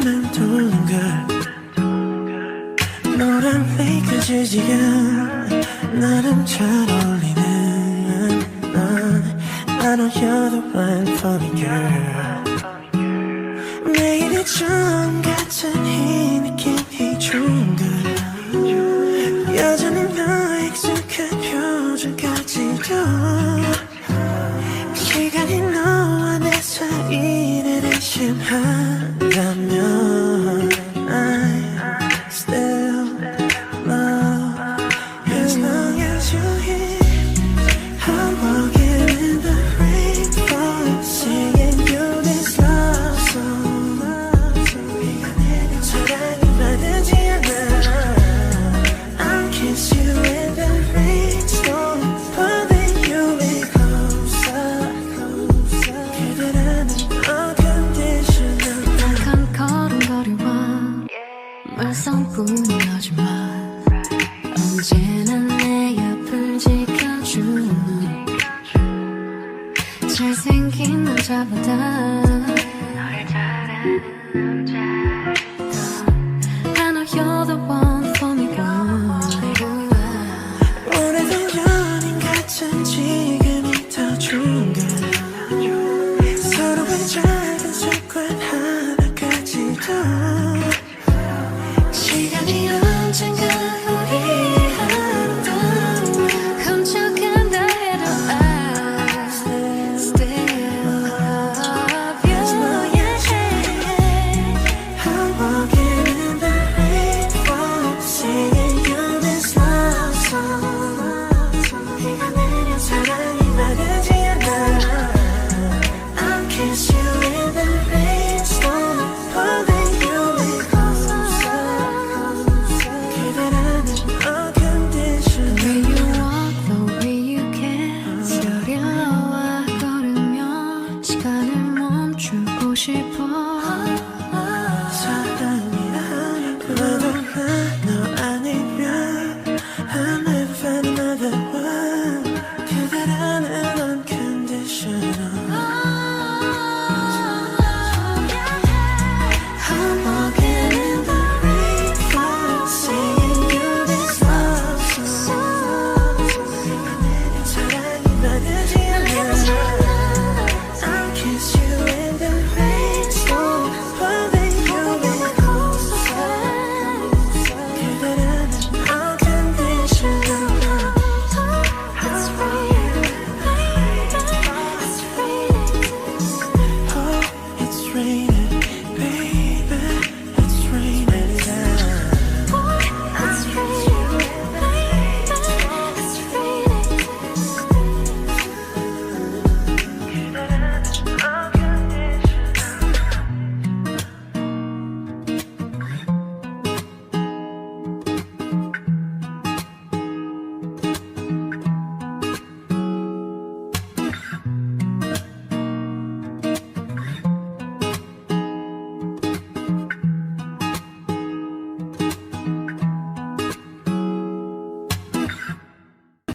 맴도는 걸 노란 레이크 지가 나름 잘 어울리는 I know you're the one for me girl 매일이 처음 같은 이 느낌이 좋은 걸 여전히 너의 익숙한 표정까지도 시간이 너와 내 사이를 의심한다면 I still love you as long as you're here I'm walking in the rainforest singing you this love song 비가 내린 사랑이 많지 않아 I'll kiss you in the rainstorm pulling you in closer 그대라는 unconditional 딱한 걸음걸이와 말썽뿐인 너지만 언제나 내 옆을 지켜주는 잘생긴 남자보다 널 잘하는 남자 I know you're the one for me boy 오래된 연인 같은 지금이 더 좋은 걸 서로의 작은 습관 하나까지도